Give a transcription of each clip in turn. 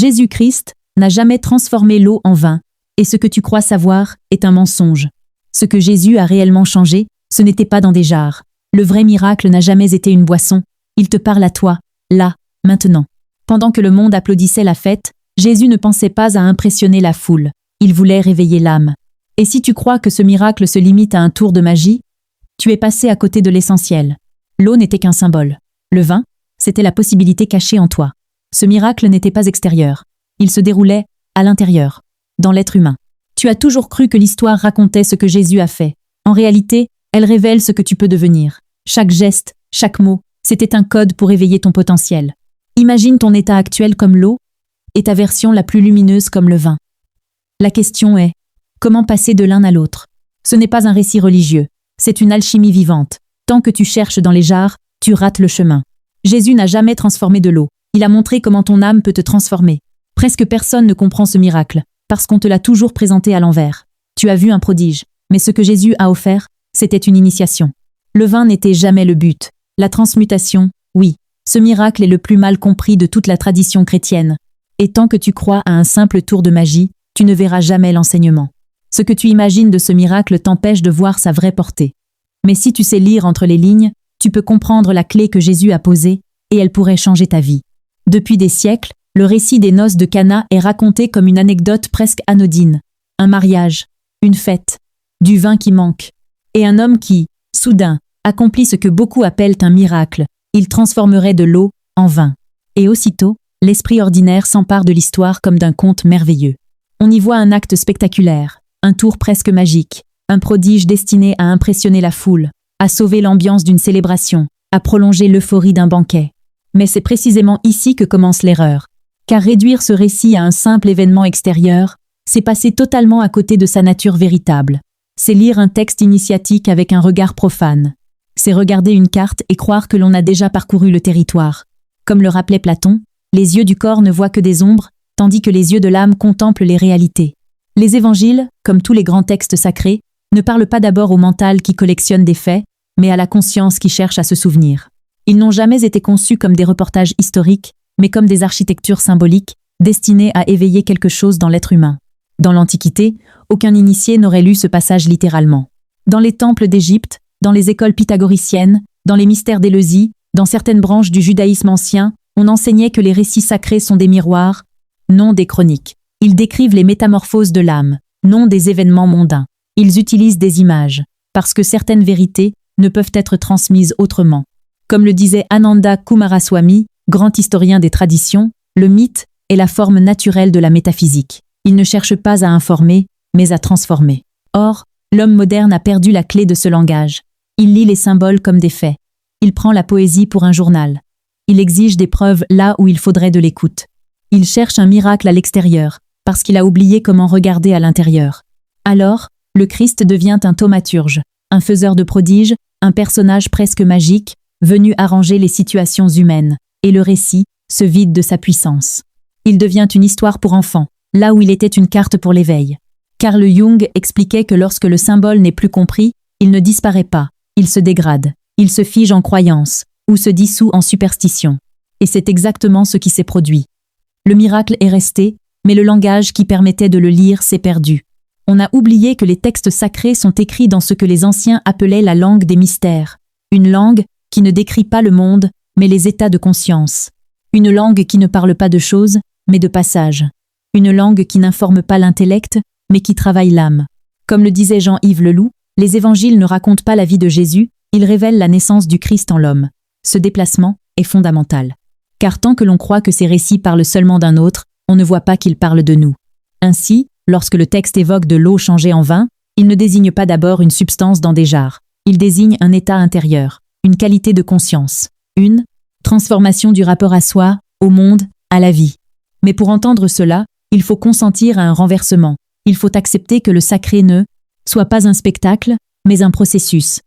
Jésus-Christ n'a jamais transformé l'eau en vin, et ce que tu crois savoir est un mensonge. Ce que Jésus a réellement changé, ce n'était pas dans des jarres. Le vrai miracle n'a jamais été une boisson. Il te parle à toi, là, maintenant. Pendant que le monde applaudissait la fête, Jésus ne pensait pas à impressionner la foule. Il voulait réveiller l'âme. Et si tu crois que ce miracle se limite à un tour de magie, tu es passé à côté de l'essentiel. L'eau n'était qu'un symbole. Le vin, c'était la possibilité cachée en toi. Ce miracle n'était pas extérieur. Il se déroulait à l'intérieur, dans l'être humain. Tu as toujours cru que l'histoire racontait ce que Jésus a fait. En réalité, elle révèle ce que tu peux devenir. Chaque geste, chaque mot, c'était un code pour éveiller ton potentiel. Imagine ton état actuel comme l'eau et ta version la plus lumineuse comme le vin. La question est, comment passer de l'un à l'autre? Ce n'est pas un récit religieux, c'est une alchimie vivante. Tant que tu cherches dans les jarres, tu rates le chemin. Jésus n'a jamais transformé de l'eau. Il a montré comment ton âme peut te transformer. Presque personne ne comprend ce miracle, parce qu'on te l'a toujours présenté à l'envers. Tu as vu un prodige, mais ce que Jésus a offert, c'était une initiation. Le vin n'était jamais le but. La transmutation, oui. Ce miracle est le plus mal compris de toute la tradition chrétienne. Et tant que tu crois à un simple tour de magie, tu ne verras jamais l'enseignement. Ce que tu imagines de ce miracle t'empêche de voir sa vraie portée. Mais si tu sais lire entre les lignes, tu peux comprendre la clé que Jésus a posée, et elle pourrait changer ta vie. Depuis des siècles, le récit des noces de Cana est raconté comme une anecdote presque anodine. Un mariage, une fête, du vin qui manque, et un homme qui, soudain, accomplit ce que beaucoup appellent un miracle. Il transformerait de l'eau en vin. Et aussitôt, l'esprit ordinaire s'empare de l'histoire comme d'un conte merveilleux. On y voit un acte spectaculaire, un tour presque magique, un prodige destiné à impressionner la foule, à sauver l'ambiance d'une célébration, à prolonger l'euphorie d'un banquet. Mais c'est précisément ici que commence l'erreur. Car réduire ce récit à un simple événement extérieur, c'est passer totalement à côté de sa nature véritable. C'est lire un texte initiatique avec un regard profane. C'est regarder une carte et croire que l'on a déjà parcouru le territoire. Comme le rappelait Platon, les yeux du corps ne voient que des ombres, tandis que les yeux de l'âme contemplent les réalités. Les évangiles, comme tous les grands textes sacrés, ne parlent pas d'abord au mental qui collectionne des faits, mais à la conscience qui cherche à se souvenir. Ils n'ont jamais été conçus comme des reportages historiques, mais comme des architectures symboliques, destinées à éveiller quelque chose dans l'être humain. Dans l'Antiquité, aucun initié n'aurait lu ce passage littéralement. Dans les temples d'Égypte, dans les écoles pythagoriciennes, dans les mystères d'Éleusis, dans certaines branches du judaïsme ancien, on enseignait que les récits sacrés sont des miroirs, non des chroniques. Ils décrivent les métamorphoses de l'âme, non des événements mondains. Ils utilisent des images, parce que certaines vérités ne peuvent être transmises autrement. Comme le disait Ananda Coomaraswamy, grand historien des traditions, le mythe est la forme naturelle de la métaphysique. Il ne cherche pas à informer, mais à transformer. Or, l'homme moderne a perdu la clé de ce langage. Il lit les symboles comme des faits. Il prend la poésie pour un journal. Il exige des preuves là où il faudrait de l'écoute. Il cherche un miracle à l'extérieur, parce qu'il a oublié comment regarder à l'intérieur. Alors, le Christ devient un thaumaturge, un faiseur de prodiges, un personnage presque magique, venu arranger les situations humaines, et le récit se vide de sa puissance. Il devient une histoire pour enfants, là où il était une carte pour l'éveil. Carl Jung expliquait que lorsque le symbole n'est plus compris, il ne disparaît pas, il se dégrade, il se fige en croyance, ou se dissout en superstition. Et c'est exactement ce qui s'est produit. Le miracle est resté, mais le langage qui permettait de le lire s'est perdu. On a oublié que les textes sacrés sont écrits dans ce que les anciens appelaient la langue des mystères, une langue qui ne décrit pas le monde, mais les états de conscience. Une langue qui ne parle pas de choses, mais de passages. Une langue qui n'informe pas l'intellect, mais qui travaille l'âme. Comme le disait Jean-Yves Leloup, les évangiles ne racontent pas la vie de Jésus, ils révèlent la naissance du Christ en l'homme. Ce déplacement est fondamental. Car tant que l'on croit que ces récits parlent seulement d'un autre, on ne voit pas qu'ils parlent de nous. Ainsi, lorsque le texte évoque de l'eau changée en vin, il ne désigne pas d'abord une substance dans des jarres. Il désigne un état intérieur, une qualité de conscience, une transformation du rapport à soi, au monde, à la vie. Mais pour entendre cela, il faut consentir à un renversement. Il faut accepter que le sacré ne soit pas un spectacle, mais un processus.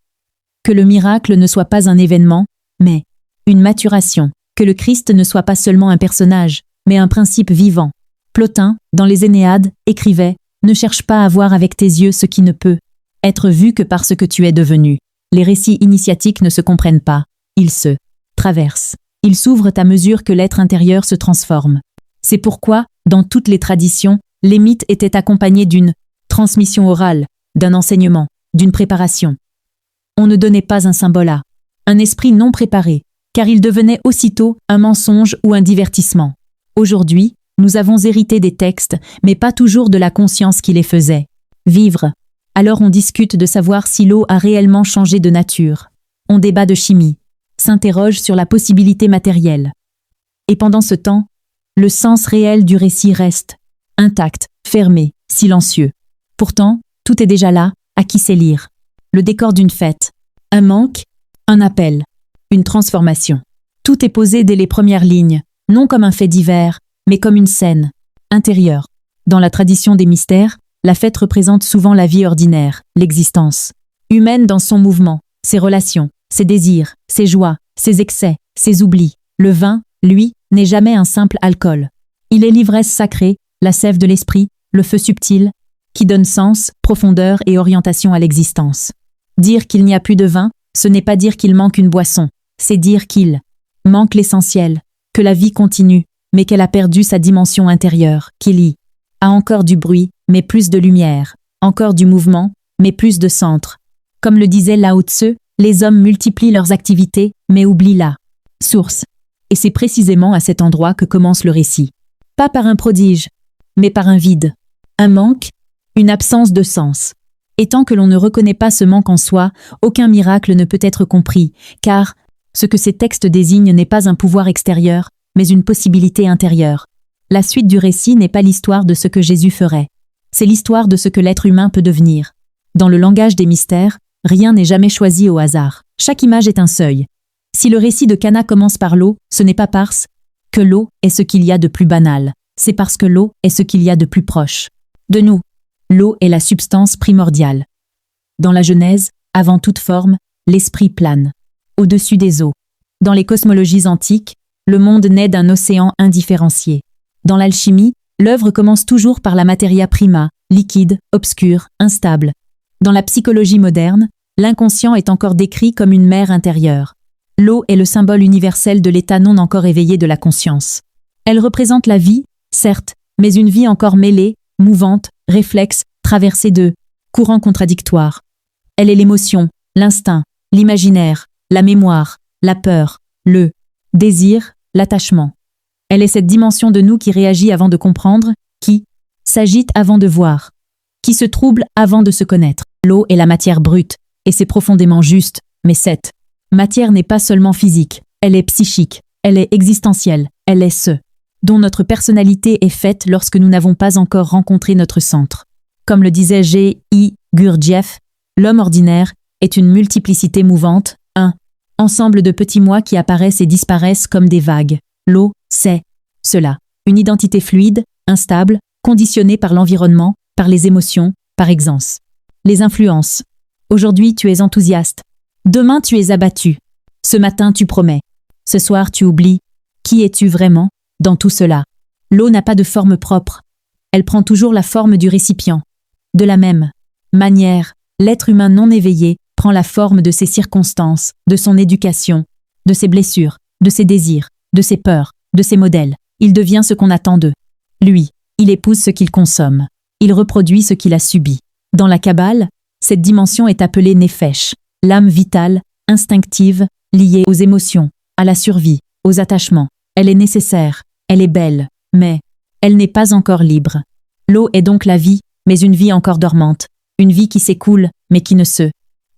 Que le miracle ne soit pas un événement, mais une maturation. Que le Christ ne soit pas seulement un personnage, mais un principe vivant. Plotin, dans les Énéades, écrivait « Ne cherche pas à voir avec tes yeux ce qui ne peut être vu que par ce que tu es devenu. Les récits initiatiques ne se comprennent pas, ils se traversent. Ils s'ouvrent à mesure que l'être intérieur se transforme. C'est pourquoi, dans toutes les traditions, les mythes étaient accompagnés d'une transmission orale, d'un enseignement, d'une préparation. On ne donnait pas un symbole à un esprit non préparé, car il devenait aussitôt un mensonge ou un divertissement. Aujourd'hui, nous avons hérité des textes, mais pas toujours de la conscience qui les faisait vivre. Alors on discute de savoir si l'eau a réellement changé de nature. On débat de chimie, s'interroge sur la possibilité matérielle. Et pendant ce temps, le sens réel du récit reste intact, fermé, silencieux. Pourtant, tout est déjà là, à qui sait lire. Le décor d'une fête, un manque, un appel, une transformation. Tout est posé dès les premières lignes, non comme un fait divers, mais comme une scène intérieure. Dans la tradition des mystères, la fête représente souvent la vie ordinaire, l'existence humaine dans son mouvement, ses relations, ses désirs, ses joies, ses excès, ses oublis. Le vin, lui, n'est jamais un simple alcool. Il est l'ivresse sacrée, la sève de l'esprit, le feu subtil, qui donne sens, profondeur et orientation à l'existence. Dire qu'il n'y a plus de vin, ce n'est pas dire qu'il manque une boisson, c'est dire qu'il manque l'essentiel, que la vie continue, mais qu'elle a perdu sa dimension intérieure, qu'il y a encore du bruit, mais plus de lumière, encore du mouvement, mais plus de centre. Comme le disait Lao Tse, les hommes multiplient leurs activités, mais oublient la source. Et c'est précisément à cet endroit que commence le récit. Pas par un prodige, mais par un vide, un manque, une absence de sens. Et tant que l'on ne reconnaît pas ce manque en soi, aucun miracle ne peut être compris, car ce que ces textes désignent n'est pas un pouvoir extérieur, mais une possibilité intérieure. La suite du récit n'est pas l'histoire de ce que Jésus ferait. C'est l'histoire de ce que l'être humain peut devenir. Dans le langage des mystères, rien n'est jamais choisi au hasard. Chaque image est un seuil. Si le récit de Cana commence par l'eau, ce n'est pas parce que l'eau est ce qu'il y a de plus banal. C'est parce que l'eau est ce qu'il y a de plus proche de nous. L'eau est la substance primordiale. Dans la Genèse, avant toute forme, l'esprit plane au-dessus des eaux. Dans les cosmologies antiques, le monde naît d'un océan indifférencié. Dans l'alchimie, l'œuvre commence toujours par la materia prima, liquide, obscure, instable. Dans la psychologie moderne, l'inconscient est encore décrit comme une mer intérieure. L'eau est le symbole universel de l'état non encore éveillé de la conscience. Elle représente la vie, certes, mais une vie encore mêlée, mouvante, réflexe, traversée de courants contradictoires. Elle est l'émotion, l'instinct, l'imaginaire, la mémoire, la peur, le désir, l'attachement. Elle est cette dimension de nous qui réagit avant de comprendre, qui s'agite avant de voir, qui se trouble avant de se connaître. L'eau est la matière brute, et c'est profondément juste, mais cette matière n'est pas seulement physique, elle est psychique, elle est existentielle, elle est ce dont notre personnalité est faite lorsque nous n'avons pas encore rencontré notre centre. Comme le disait G.I. Gurdjieff, l'homme ordinaire est une multiplicité mouvante, un ensemble de petits moi qui apparaissent et disparaissent comme des vagues. L'eau, c'est cela, une identité fluide, instable, conditionnée par l'environnement, par les émotions, par exemple. Les influences. Aujourd'hui tu es enthousiaste. Demain tu es abattu. Ce matin tu promets. Ce soir tu oublies. Qui es-tu vraiment dans tout cela? L'eau n'a pas de forme propre. Elle prend toujours la forme du récipient. De la même manière, l'être humain non éveillé prend la forme de ses circonstances, de son éducation, de ses blessures, de ses désirs, de ses peurs, de ses modèles. Il devient ce qu'on attend d'eux. Lui, il épouse ce qu'il consomme. Il reproduit ce qu'il a subi. Dans la Kabbale, cette dimension est appelée Nefesh, l'âme vitale, instinctive, liée aux émotions, à la survie, aux attachements. Elle est nécessaire, elle est belle, mais elle n'est pas encore libre. L'eau est donc la vie, mais une vie encore dormante, une vie qui s'écoule, mais qui ne se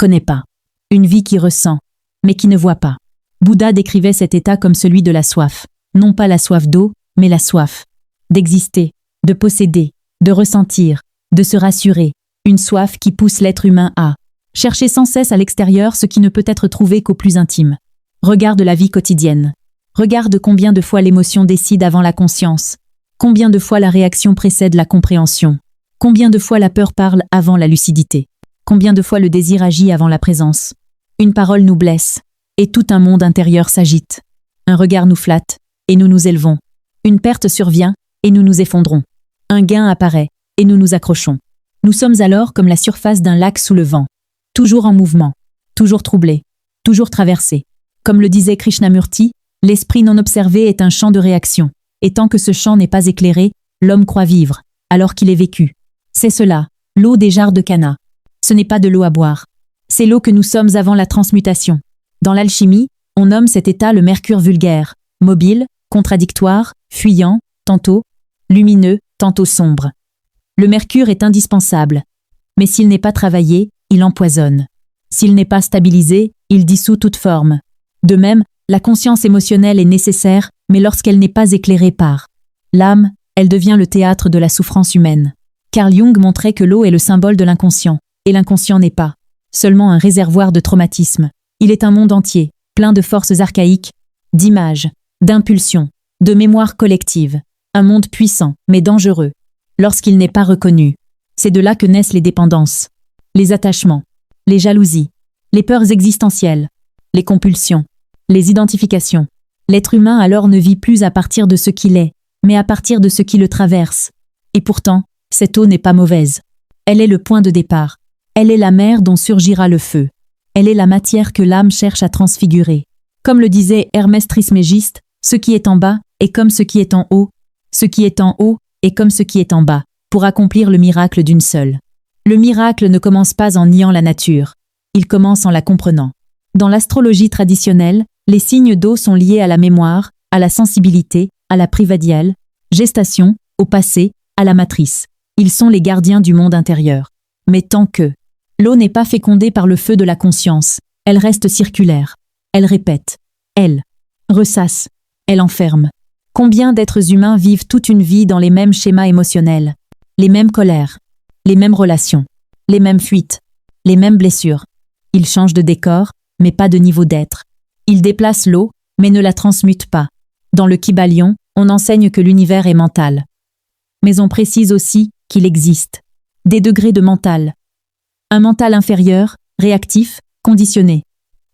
connaît pas, une vie qui ressent, mais qui ne voit pas. Bouddha décrivait cet état comme celui de la soif, non pas la soif d'eau, mais la soif d'exister, de posséder, de ressentir, de se rassurer, une soif qui pousse l'être humain à chercher sans cesse à l'extérieur ce qui ne peut être trouvé qu'au plus intime. Regarde la vie quotidienne. Regarde combien de fois l'émotion décide avant la conscience, combien de fois la réaction précède la compréhension, combien de fois la peur parle avant la lucidité, combien de fois le désir agit avant la présence. Une parole nous blesse, et tout un monde intérieur s'agite. Un regard nous flatte, et nous nous élevons. Une perte survient, et nous nous effondrons. Un gain apparaît, et nous nous accrochons. Nous sommes alors comme la surface d'un lac sous le vent, toujours en mouvement, toujours troublé, toujours traversé. Comme le disait Krishnamurti, l'esprit non observé est un champ de réaction. Et tant que ce champ n'est pas éclairé, l'homme croit vivre, alors qu'il est vécu. C'est cela, l'eau des jarres de Cana. Ce n'est pas de l'eau à boire. C'est l'eau que nous sommes avant la transmutation. Dans l'alchimie, on nomme cet état le mercure vulgaire, mobile, contradictoire, fuyant, tantôt lumineux, tantôt sombre. Le mercure est indispensable, mais s'il n'est pas travaillé, il empoisonne. S'il n'est pas stabilisé, il dissout toute forme. De même, la conscience émotionnelle est nécessaire, mais lorsqu'elle n'est pas éclairée par l'âme, elle devient le théâtre de la souffrance humaine. Carl Jung montrait que l'eau est le symbole de l'inconscient, et l'inconscient n'est pas seulement un réservoir de traumatisme. Il est un monde entier, plein de forces archaïques, d'images, d'impulsions, de mémoire collective. Un monde puissant, mais dangereux, lorsqu'il n'est pas reconnu. C'est de là que naissent les dépendances, les attachements, les jalousies, les peurs existentielles, les compulsions, les identifications. L'être humain alors ne vit plus à partir de ce qu'il est, mais à partir de ce qui le traverse. Et pourtant, cette eau n'est pas mauvaise. Elle est le point de départ. Elle est la mer dont surgira le feu. Elle est la matière que l'âme cherche à transfigurer. Comme le disait Hermès Trismégiste, ce qui est en bas est comme ce qui est en haut, ce qui est en haut est comme ce qui est en bas, pour accomplir le miracle d'une seule. Le miracle ne commence pas en niant la nature, il commence en la comprenant. Dans l'astrologie traditionnelle, les signes d'eau sont liés à la mémoire, à la sensibilité, à la privadiale, gestation, au passé, à la matrice. Ils sont les gardiens du monde intérieur. Mais tant que l'eau n'est pas fécondée par le feu de la conscience, elle reste circulaire. Elle répète. Elle ressasse. Elle enferme. Combien d'êtres humains vivent toute une vie dans les mêmes schémas émotionnels, les mêmes colères, les mêmes relations, les mêmes fuites, les mêmes blessures. Ils changent de décor, mais pas de niveau d'être. Ils déplacent l'eau, mais ne la transmutent pas. Dans le Kybalion, on enseigne que l'univers est mental. Mais on précise aussi qu'il existe des degrés de mental. Un mental inférieur, réactif, conditionné.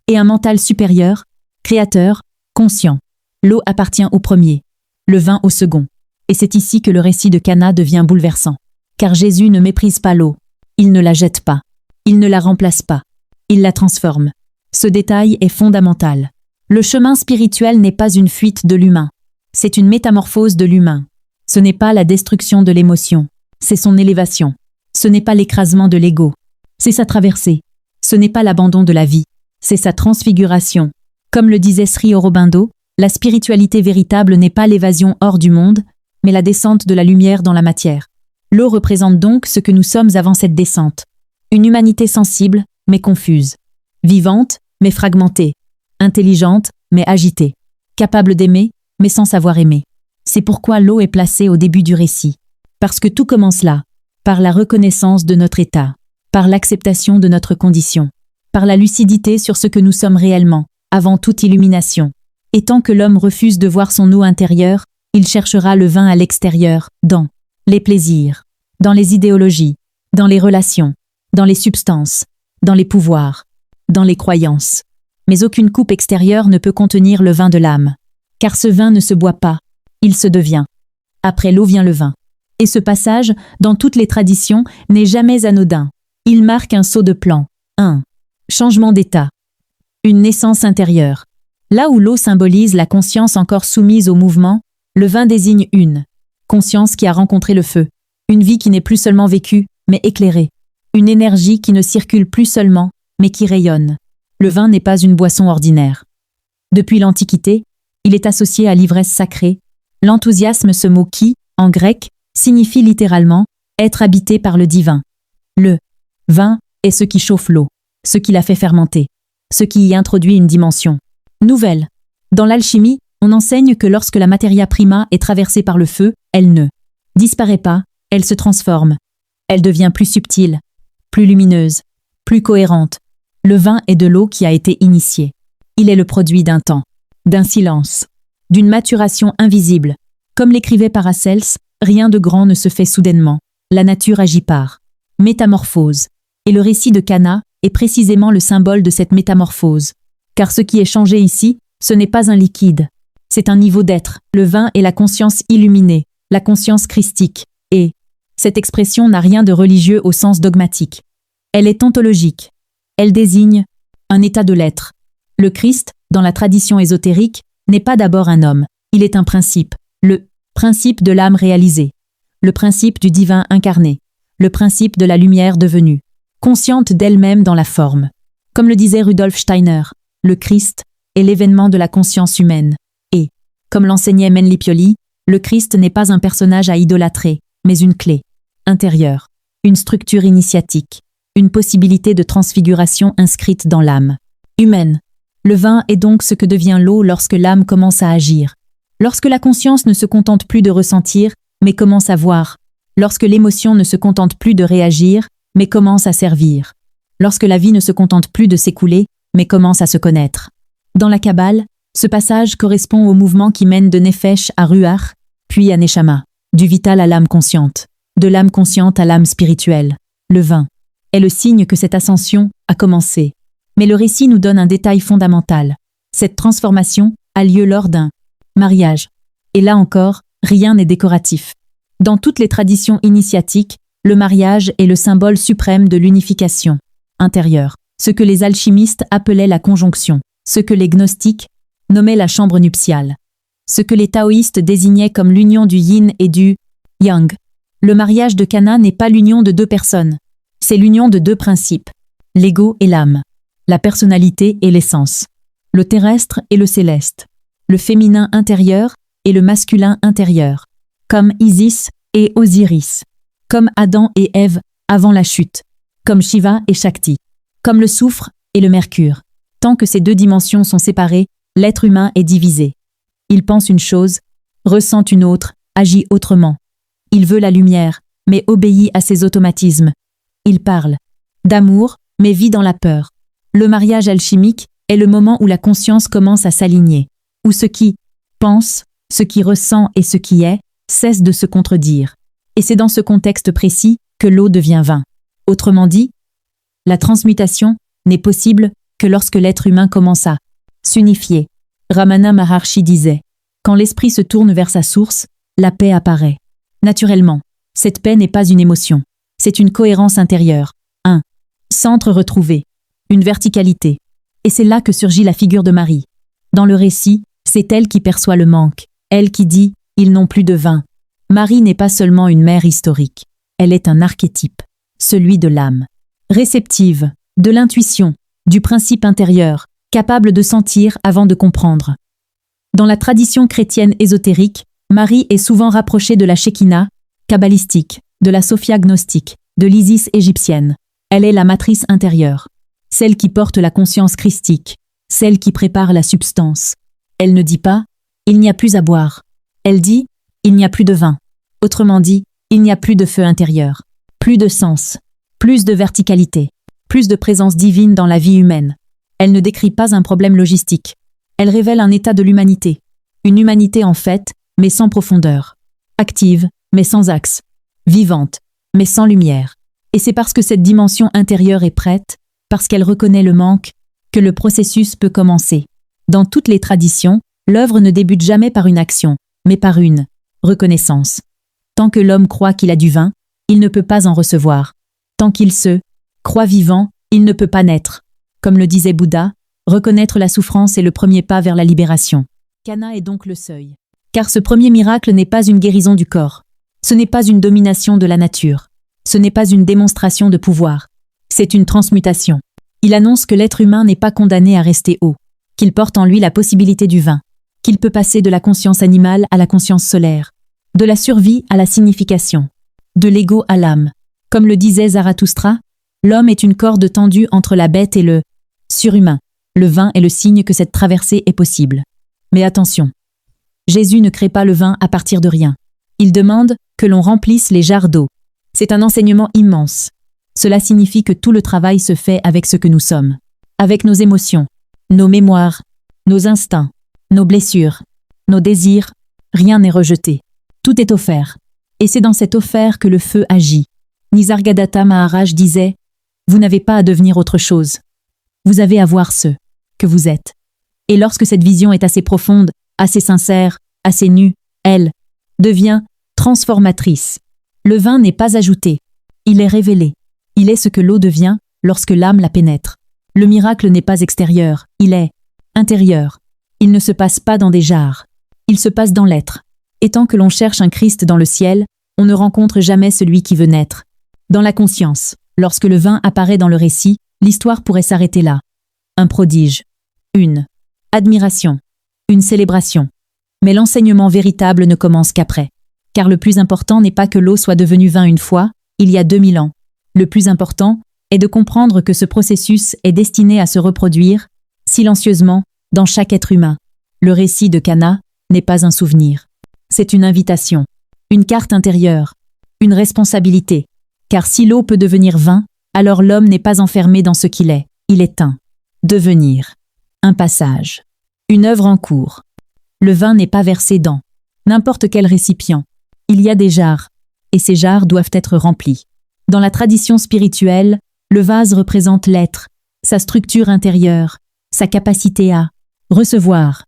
Et un mental supérieur, créateur, conscient. L'eau appartient au premier, le vin au second. Et c'est ici que le récit de Cana devient bouleversant. Car Jésus ne méprise pas l'eau. Il ne la jette pas. Il ne la remplace pas. Il la transforme. Ce détail est fondamental. Le chemin spirituel n'est pas une fuite de l'humain. C'est une métamorphose de l'humain. Ce n'est pas la destruction de l'émotion. C'est son élévation. Ce n'est pas l'écrasement de l'ego. C'est sa traversée. Ce n'est pas l'abandon de la vie. C'est sa transfiguration. Comme le disait Sri Aurobindo, la spiritualité véritable n'est pas l'évasion hors du monde, mais la descente de la lumière dans la matière. L'eau représente donc ce que nous sommes avant cette descente. Une humanité sensible, mais confuse. Vivante, mais fragmentée. Intelligente, mais agitée. Capable d'aimer, mais sans savoir aimer. C'est pourquoi l'eau est placée au début du récit. Parce que tout commence là, par la reconnaissance de notre état, par l'acceptation de notre condition, par la lucidité sur ce que nous sommes réellement, avant toute illumination. Et tant que l'homme refuse de voir son eau intérieure, il cherchera le vin à l'extérieur, dans les plaisirs, dans les idéologies, dans les relations, dans les substances, dans les pouvoirs, dans les croyances. Mais aucune coupe extérieure ne peut contenir le vin de l'âme. Car ce vin ne se boit pas, il se devient. Après l'eau vient le vin. Et ce passage, dans toutes les traditions, n'est jamais anodin. Il marque un saut de plan, un changement d'état, une naissance intérieure. Là où l'eau symbolise la conscience encore soumise au mouvement, le vin désigne une conscience qui a rencontré le feu, une vie qui n'est plus seulement vécue, mais éclairée, une énergie qui ne circule plus seulement, mais qui rayonne. Le vin n'est pas une boisson ordinaire. Depuis l'Antiquité, il est associé à l'ivresse sacrée, l'enthousiasme, ce mot qui, en grec, signifie littéralement être habité par le divin. Le vin est ce qui chauffe l'eau, ce qui la fait fermenter, ce qui y introduit une dimension nouvelle. Dans l'alchimie, on enseigne que lorsque la materia prima est traversée par le feu, elle ne disparaît pas, elle se transforme. Elle devient plus subtile, plus lumineuse, plus cohérente. Le vin est de l'eau qui a été initiée. Il est le produit d'un temps, d'un silence, d'une maturation invisible. Comme l'écrivait Paracels, rien de grand ne se fait soudainement. La nature agit par métamorphose. Et le récit de Cana est précisément le symbole de cette métamorphose. Car ce qui est changé ici, ce n'est pas un liquide. C'est un niveau d'être. Le vin est la conscience illuminée, la conscience christique. Et cette expression n'a rien de religieux au sens dogmatique. Elle est ontologique. Elle désigne un état de l'être. Le Christ, dans la tradition ésotérique, n'est pas d'abord un homme. Il est un principe, le Principe de l'âme réalisée. Le principe du divin incarné. Le principe de la lumière devenue. Consciente d'elle-même dans la forme. Comme le disait Rudolf Steiner, le Christ est l'événement de la conscience humaine. Et, comme l'enseignait Menlipioli, le Christ n'est pas un personnage à idolâtrer, mais une clé intérieure, une structure initiatique, une possibilité de transfiguration inscrite dans l'âme humaine. Le vin est donc ce que devient l'eau lorsque l'âme commence à agir. Lorsque la conscience ne se contente plus de ressentir, mais commence à voir. Lorsque l'émotion ne se contente plus de réagir, mais commence à servir. Lorsque la vie ne se contente plus de s'écouler, mais commence à se connaître. Dans la Kabbale, ce passage correspond au mouvement qui mène de Nefesh à Ruach, puis à Neshama, du vital à l'âme consciente, de l'âme consciente à l'âme spirituelle. Le vin est le signe que cette ascension a commencé. Mais le récit nous donne un détail fondamental. Cette transformation a lieu lors d'un mariage. Et là encore, rien n'est décoratif. Dans toutes les traditions initiatiques, le mariage est le symbole suprême de l'unification intérieure, ce que les alchimistes appelaient la conjonction, ce que les gnostiques nommaient la chambre nuptiale, ce que les taoïstes désignaient comme l'union du yin et du yang. Le mariage de Cana n'est pas l'union de deux personnes, c'est l'union de deux principes, l'ego et l'âme, la personnalité et l'essence, le terrestre et le céleste, le féminin intérieur et le masculin intérieur, comme Isis et Osiris, comme Adam et Ève avant la chute, comme Shiva et Shakti, comme le soufre et le mercure. Tant que ces deux dimensions sont séparées, l'être humain est divisé. Il pense une chose, ressent une autre, agit autrement. Il veut la lumière, mais obéit à ses automatismes. Il parle d'amour, mais vit dans la peur. Le mariage alchimique est le moment où la conscience commence à s'aligner, où ce qui pense, ce qui ressent et ce qui est cesse de se contredire. Et c'est dans ce contexte précis que l'eau devient vin. Autrement dit, la transmutation n'est possible que lorsque l'être humain commence à s'unifier. Ramana Maharshi disait, quand l'esprit se tourne vers sa source, la paix apparaît. Naturellement, cette paix n'est pas une émotion, c'est une cohérence intérieure, un centre retrouvé, une verticalité. Et c'est là que surgit la figure de Marie. Dans le récit, c'est elle qui perçoit le manque, elle qui dit « ils n'ont plus de vin ». Marie n'est pas seulement une mère historique, elle est un archétype, celui de l'âme. Réceptive, de l'intuition, du principe intérieur, capable de sentir avant de comprendre. Dans la tradition chrétienne ésotérique, Marie est souvent rapprochée de la Shekinah, kabbalistique, de la Sophia gnostique, de l'Isis égyptienne. Elle est la matrice intérieure, celle qui porte la conscience christique, celle qui prépare la substance. Elle ne dit pas « il n'y a plus à boire ». Elle dit « il n'y a plus de vin ». Autrement dit, il n'y a plus de feu intérieur, plus de sens, plus de verticalité, plus de présence divine dans la vie humaine. Elle ne décrit pas un problème logistique. Elle révèle un état de l'humanité. Une humanité en fait, mais sans profondeur. Active, mais sans axe. Vivante, mais sans lumière. Et c'est parce que cette dimension intérieure est prête, parce qu'elle reconnaît le manque, que le processus peut commencer. Dans toutes les traditions, l'œuvre ne débute jamais par une action, mais par une reconnaissance. Tant que l'homme croit qu'il a du vin, il ne peut pas en recevoir. Tant qu'il se croit vivant, il ne peut pas naître. Comme le disait Bouddha, reconnaître la souffrance est le premier pas vers la libération. Cana est donc le seuil. Car ce premier miracle n'est pas une guérison du corps. Ce n'est pas une domination de la nature. Ce n'est pas une démonstration de pouvoir. C'est une transmutation. Il annonce que l'être humain n'est pas condamné à rester haut, qu'il porte en lui la possibilité du vin, qu'il peut passer de la conscience animale à la conscience solaire, de la survie à la signification, de l'ego à l'âme. Comme le disait Zarathustra, l'homme est une corde tendue entre la bête et le surhumain. Le vin est le signe que cette traversée est possible. Mais attention, Jésus ne crée pas le vin à partir de rien. Il demande que l'on remplisse les jarres d'eau. C'est un enseignement immense. Cela signifie que tout le travail se fait avec ce que nous sommes, avec nos émotions, nos mémoires, nos instincts, nos blessures, nos désirs. Rien n'est rejeté. Tout est offert. Et c'est dans cet offert que le feu agit. Nisargadatta Maharaj disait « Vous n'avez pas à devenir autre chose. Vous avez à voir ce que vous êtes. » Et lorsque cette vision est assez profonde, assez sincère, assez nue, elle devient transformatrice. Le vin n'est pas ajouté. Il est révélé. Il est ce que l'eau devient lorsque l'âme la pénètre. Le miracle n'est pas extérieur, il est intérieur. Il ne se passe pas dans des jarres. Il se passe dans l'être. Et tant que l'on cherche un Christ dans le ciel, on ne rencontre jamais celui qui veut naître. Dans la conscience, lorsque le vin apparaît dans le récit, l'histoire pourrait s'arrêter là. Un prodige. Une admiration. Une célébration. Mais l'enseignement véritable ne commence qu'après. Car le plus important n'est pas que l'eau soit devenue vin une fois, il y a 2000 ans. Le plus important est de comprendre que ce processus est destiné à se reproduire, silencieusement, dans chaque être humain. Le récit de Cana n'est pas un souvenir. C'est une invitation, une carte intérieure, une responsabilité. Car si l'eau peut devenir vin, alors l'homme n'est pas enfermé dans ce qu'il est, il est un devenir, un passage, une œuvre en cours. Le vin n'est pas versé dans n'importe quel récipient. Il y a des jarres, et ces jarres doivent être remplies. Dans la tradition spirituelle, le vase représente l'être, sa structure intérieure, sa capacité à recevoir,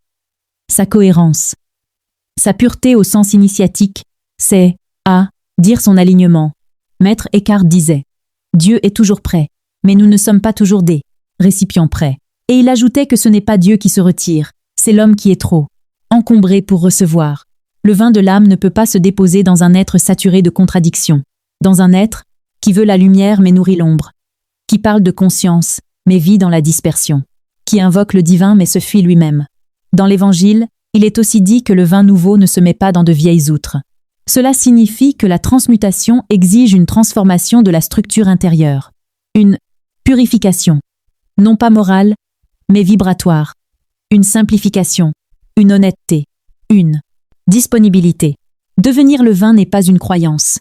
sa cohérence. Sa pureté au sens initiatique, c'est à dire son alignement. Maître Eckhart disait « Dieu est toujours prêt, mais nous ne sommes pas toujours des récipients prêts. » Et il ajoutait que ce n'est pas Dieu qui se retire, c'est l'homme qui est trop encombré pour recevoir. Le vin de l'âme ne peut pas se déposer dans un être saturé de contradictions, dans un être qui veut la lumière mais nourrit l'ombre, qui parle de conscience mais vit dans la dispersion, qui invoque le divin mais se fuit lui-même. Dans l'Évangile, il est aussi dit que le vin nouveau ne se met pas dans de vieilles outres. Cela signifie que la transmutation exige une transformation de la structure intérieure, une purification, non pas morale, mais vibratoire, une simplification, une honnêteté, une disponibilité. Devenir le vin n'est pas une croyance,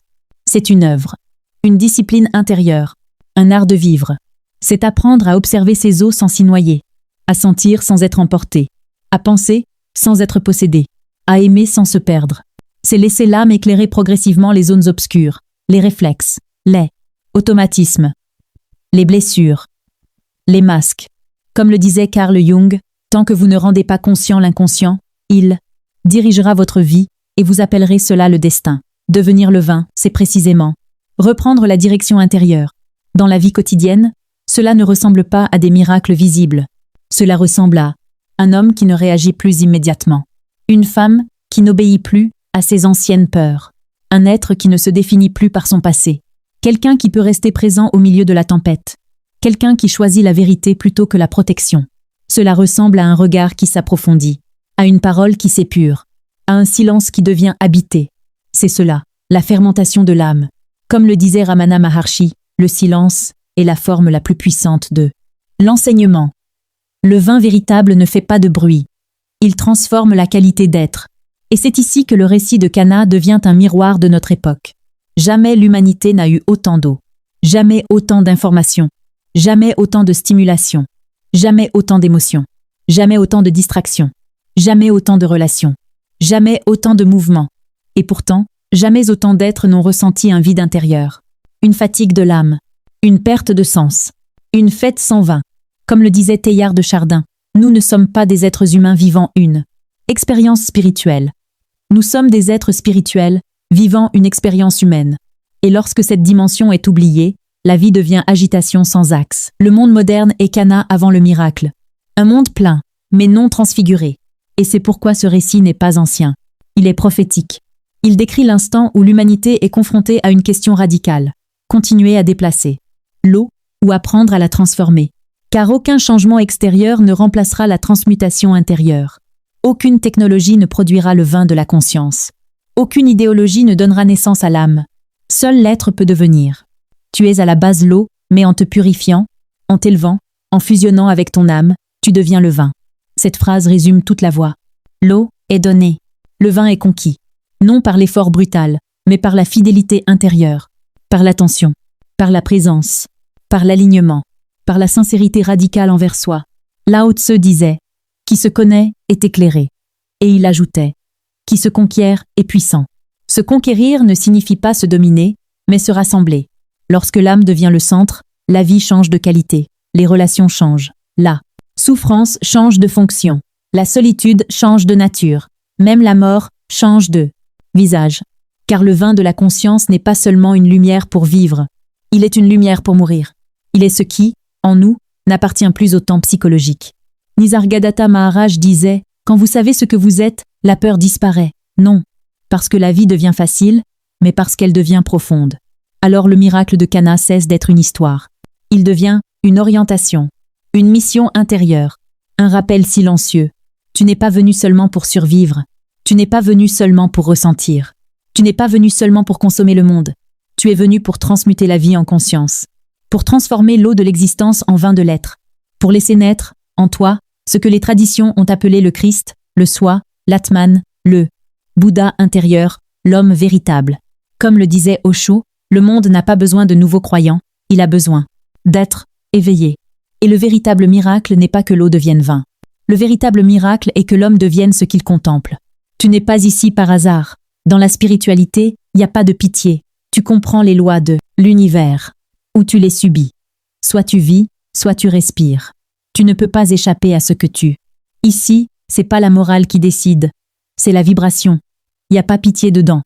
c'est une œuvre, une discipline intérieure, un art de vivre. C'est apprendre à observer ses eaux sans s'y noyer, à sentir sans être emporté, à penser sans être possédé, à aimer sans se perdre. C'est laisser l'âme éclairer progressivement les zones obscures, les réflexes, les automatismes, les blessures, les masques. Comme le disait Carl Jung, tant que vous ne rendez pas conscient l'inconscient, il dirigera votre vie et vous appellerez cela le destin. Devenir le vin, c'est précisément reprendre la direction intérieure. Dans la vie quotidienne, cela ne ressemble pas à des miracles visibles. Cela ressemble à un homme qui ne réagit plus immédiatement, une femme qui n'obéit plus à ses anciennes peurs, un être qui ne se définit plus par son passé, quelqu'un qui peut rester présent au milieu de la tempête, quelqu'un qui choisit la vérité plutôt que la protection. Cela ressemble à un regard qui s'approfondit, à une parole qui s'épure, à un silence qui devient habité. C'est cela, la fermentation de l'âme. Comme le disait Ramana Maharshi, le silence est la forme la plus puissante de l'enseignement. Le vin véritable ne fait pas de bruit. Il transforme la qualité d'être. Et c'est ici que le récit de Cana devient un miroir de notre époque. Jamais l'humanité n'a eu autant d'eau. Jamais autant d'informations. Jamais autant de stimulation. Jamais autant d'émotions. Jamais autant de distractions. Jamais autant de relations. Jamais autant de mouvements. Et pourtant, jamais autant d'êtres n'ont ressenti un vide intérieur. Une fatigue de l'âme. Une perte de sens. Une fête sans vin. Comme le disait Teilhard de Chardin, nous ne sommes pas des êtres humains vivant une expérience spirituelle. Nous sommes des êtres spirituels, vivant une expérience humaine. Et lorsque cette dimension est oubliée, la vie devient agitation sans axe. Le monde moderne est Cana avant le miracle. Un monde plein, mais non transfiguré. Et c'est pourquoi ce récit n'est pas ancien. Il est prophétique. Il décrit l'instant où l'humanité est confrontée à une question radicale. Continuer à déplacer l'eau ou apprendre à la transformer. Car aucun changement extérieur ne remplacera la transmutation intérieure. Aucune technologie ne produira le vin de la conscience. Aucune idéologie ne donnera naissance à l'âme. Seul l'être peut devenir. Tu es à la base l'eau, mais en te purifiant, en t'élevant, en fusionnant avec ton âme, tu deviens le vin. Cette phrase résume toute la voie. L'eau est donnée. Le vin est conquis. Non par l'effort brutal, mais par la fidélité intérieure, par l'attention, par la présence, par l'alignement, par la sincérité radicale envers soi. Lao Tse disait « Qui se connaît est éclairé ». Et il ajoutait « Qui se conquiert est puissant ». Se conquérir ne signifie pas se dominer, mais se rassembler. Lorsque l'âme devient le centre, la vie change de qualité, les relations changent, la souffrance change de fonction, la solitude change de nature, même la mort change de visage. Car le vin de la conscience n'est pas seulement une lumière pour vivre, il est une lumière pour mourir. Il est ce qui, en nous, n'appartient plus au temps psychologique. Nisargadatta Maharaj disait « Quand vous savez ce que vous êtes, la peur disparaît. Non. parce que la vie devient facile, mais parce qu'elle devient profonde. Alors le miracle de Cana cesse d'être une histoire. Il devient une orientation, une mission intérieure, un rappel silencieux. Tu n'es pas venu seulement pour survivre, tu n'es pas venu seulement pour ressentir, tu n'es pas venu seulement pour consommer le monde, tu es venu pour transmuter la vie en conscience, pour transformer l'eau de l'existence en vin de l'être, pour laisser naître, en toi, ce que les traditions ont appelé le Christ, le Soi, l'Atman, le Bouddha intérieur, l'homme véritable. Comme le disait Osho, le monde n'a pas besoin de nouveaux croyants, il a besoin d'être éveillé. Et le véritable miracle n'est pas que l'eau devienne vin. Le véritable miracle est que l'homme devienne ce qu'il contemple. Tu n'es pas ici par hasard. Dans la spiritualité, il n'y a pas de pitié. Tu comprends les lois de l'univers, ou tu les subis. Soit tu vis, soit tu respires. Tu ne peux pas échapper à ce que tu. Ici, c'est pas la morale qui décide, c'est la vibration. Il n'y a pas pitié dedans.